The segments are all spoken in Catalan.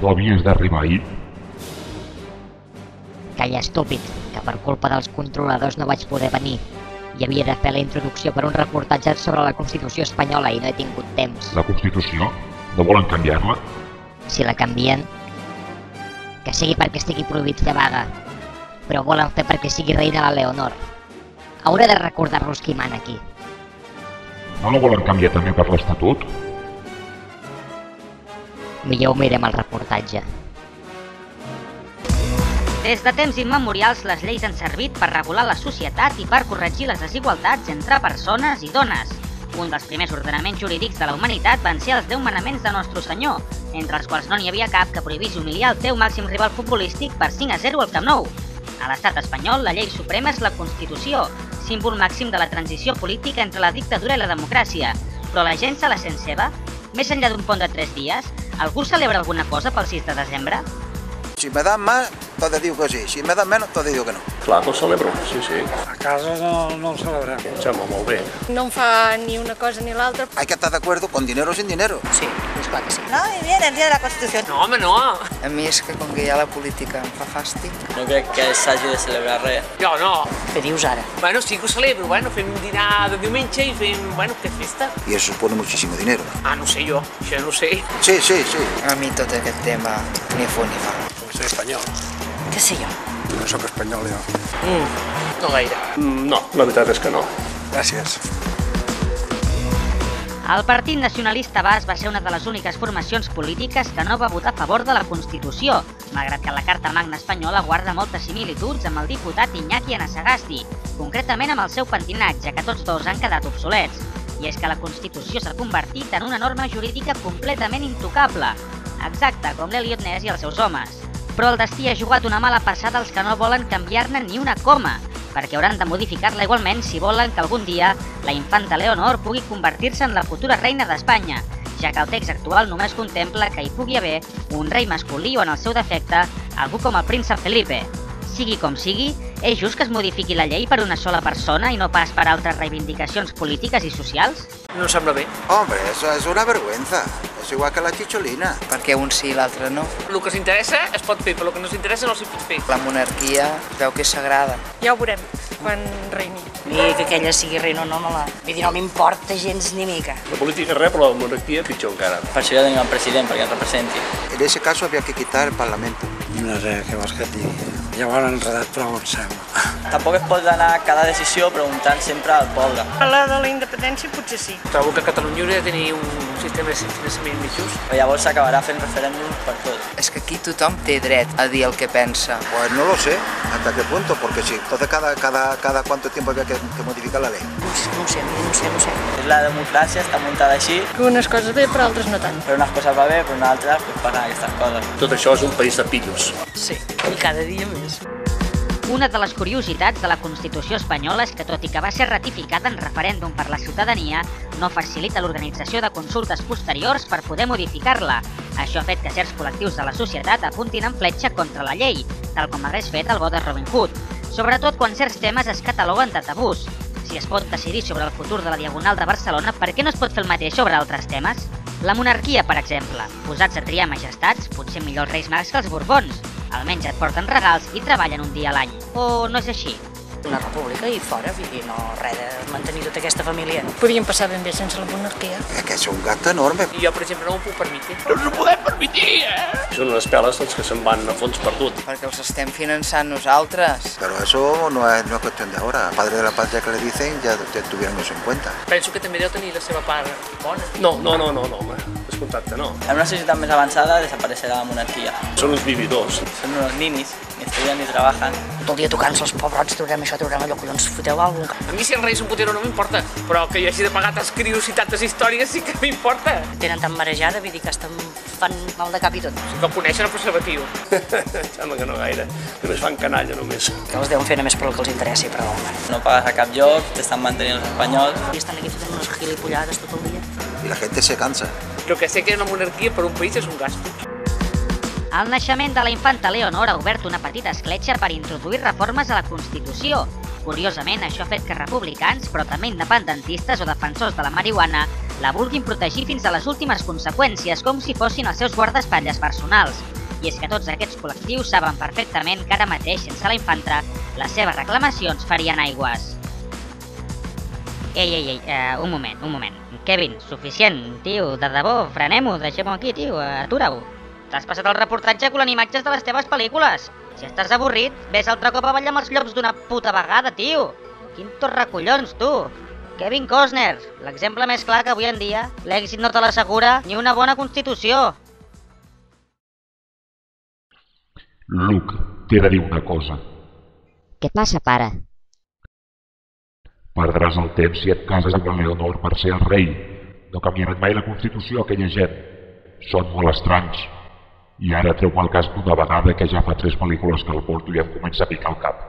havies d'arribar ahir. Calla, estúpid, que per culpa dels controladors no vaig poder venir. I havia de fer la introducció per un reportatge sobre la Constitució espanyola i no he tingut temps. La Constitució? No volen canviar-la? Si la canvien, que sigui perquè estigui prohibit fer vaga, però ho volen fer perquè sigui reina la Leonor. Hauré de recordar-los qui mana aquí. No la volen canviar també per l'Estatut? Millor ho mirem al reportatge. Des de temps immemorials, les lleis han servit per regular la societat i per corregir les desigualtats entre persones i dones. Un dels primers ordenaments jurídics de la humanitat van ser els 10 manaments de Nostre Senyor, entre els quals no n'hi havia cap que prohibís humiliar el teu màxim rival futbolístic per 5-0 al Camp Nou. A l'estat espanyol, la llei suprema és la Constitució, símbol màxim de la transició política entre la dictadura i la democràcia. Però la gent se la sent seva? Més enllà d'un pont de 3 dies, algú celebra alguna cosa pel 6 de desembre? Si me dan más, todos digo que sí. Si me dan menos, todos digo que no. Clar que ho celebro, sí. A casa no el celebrem. Em sembla molt bé. No em fa ni una cosa ni l'altra. Hay que estar de acuerdo con dinero o sin dinero. Sí, és clar que sí. No, y bien, el día de la Constitución. No, home, no. A mi és que com que ja la política em fa fàstic. No crec que s'hagi de celebrar res. Jo no. Què dius ara? Bueno, sí que ho celebro, fem un dinar de diumenge i fem, que festa. Y eso supone muchísimo dinero. Ah, no sé jo, això no ho sé. Sí. A mi tot aquest tema ni fu ni fa. Soy espanyol. Què sé jo? No sóc espanyol, jo. No gaire. No, la veritat és que no. Gràcies. El Partit Nacionalista Basc va ser una de les úniques formacions polítiques que no va votar a favor de la Constitució, malgrat que la Carta Magna espanyola guarda moltes similituds amb el diputat Iñaki Anasagasti, concretament amb el seu pentinat, ja que tots dos han quedat obsolets. I és que la Constitució s'ha convertit en una norma jurídica completament intocable, exacte com l'Eliot Ness i els seus homes. Però el destí ha jugat una mala passada als que no volen canviar-ne ni una coma, perquè hauran de modificar-la igualment si volen que algun dia la infanta Leonor pugui convertir-se en la futura reina d'Espanya, ja que el text actual només contempla que hi pugui haver un rei masculí o, en el seu defecte, algú com el príncep Felipe. Sigui com sigui, és just que es modifiqui la llei per una sola persona i no pas per altres reivindicacions polítiques i socials? No em sembla bé. Hombre, eso es una vergüenza. Es igual que la chicholina. Perquè un sí i l'altre no. El que s'interessa es pot fer, però el que no s'interessa no s'hi pot fer. La monarquia veu que és sagrada. Ja ho veurem quan reini. I que aquella sigui reina o no, vull dir, no m'importa gens ni mica. La política res, però la monarquia pitjor encara. Per això ja tenim el president, perquè el representi. En ese caso había que quitar el Parlamento. No sé què vols que et digui. Ja ho han enredat prou, em sembla. Tampoc es pot anar a cada decisió preguntant sempre al poble. A la de la independència potser sí. Trobo que Catalunya hauria de tenir un sistema de finançament més just. Però llavors s'acabarà fent referèndums per tot. És que aquí tothom té dret a dir el que pensa. Pues no lo sé, hasta qué punto, porque si entonces cada cuánto tiempo había que modificar la ley. No ho sé. La democràcia està muntada així, Que unes coses bé, però altres no tant. per unes coses va bé, per unes altres pues, passen aquestes coses. Tot això és un país de pillos. Sí, i cada dia més. Una de les curiositats de la Constitució espanyola és que, tot i que va ser ratificada en referèndum per la ciutadania, no facilita l'organització de consultes posteriors per poder modificar-la. Això ha fet que certs col·lectius de la societat apuntin en fletxa contra la llei, tal com hagués fet el vot de Robin Hood, sobretot quan certs temes es cataloguen de tabús. Si es pot decidir sobre el futur de la Diagonal de Barcelona, per què no es pot fer el mateix sobre altres temes? La monarquia, per exemple. Posats a triar majestats, potser millor els Reis Mags que els Borbons. Almenys et porten regals i treballen un dia a l'any. O no és així? Una república i fora, vull dir, no res de mantenir tota aquesta família. Podríem passar ben bé sense la monarquia. Es que es un gasto enorme. I jo, per exemple, no m'ho puc permetre. No ens ho podem permetre, Són unes peles que se'n van a fons perdut. Perquè els estem finançant nosaltres. Pero eso no es cuestión de ahora. Padre de la patria que le dicen ya tuvieron eso en cuenta. Penso que també deu tenir la seva part bona. No, home. Descomptat que no. En una societat més avançada desapareixerà la monarquia. Són uns vividors. Són uns ninis, ni estudien ni treballen. Tot el dia tocant-se els pebrots, traurem això, traurem allò, collons, foteu alguna cosa. A mi si el rei és un putero no m'importa, però que jo hagi de pagar tants crios i tantes històries sí que m'importa. Tenen tan marejada, vull dir que fan mal de cap i tot. Que ho coneixen el preservatiu. Sembla que no gaire. Només fan canalla, només. Que els deuen fer només per el que els interessi, però... No pagues a cap lloc, t'estan mantenint els espanyols. I estan aquí fotent unes gilipollades tot el dia. Y la gente se cansa. El que sé que la monarquia per un país és un gasto. El naixement de la infanta Leonor ha obert una petita escletxa per introduir reformes a la Constitució. Curiosament, això ha fet que republicans, però també independentistes o defensors de la marihuana, la vulguin protegir fins a les últimes conseqüències, com si fossin els seus guardaespatlles personals. I és que tots aquests col·lectius saben perfectament que ara mateix, sense la infanta, les seves reclamacions farien aigües. Ei, un moment. Kevin, suficient, tio, de debò, frenem-ho, deixem-ho aquí, tio, atura-ho. T'has passat el reportatge colant imatges de les teves pel·lícules. Si estàs avorrit, ves altre cop a ballar amb els llops d'una puta vegada, tio. Quin torracollons, tu. Kevin Costner, l'exemple més clar que avui en dia l'èxit no te l'assegura ni una bona constitució. Luke, t'he de dir una cosa. Què passa, pare? Perdràs el temps si et cases amb la Leonor per ser el rei. No canviaran mai la Constitució, aquella gent. Són molt estranys. I ara treu-me el cas d'una vegada que ja fa 3 pel·lícules que el porto i em comença a picar el cap.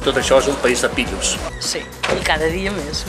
Tot això és un país de pillos. Sí, i cada dia més.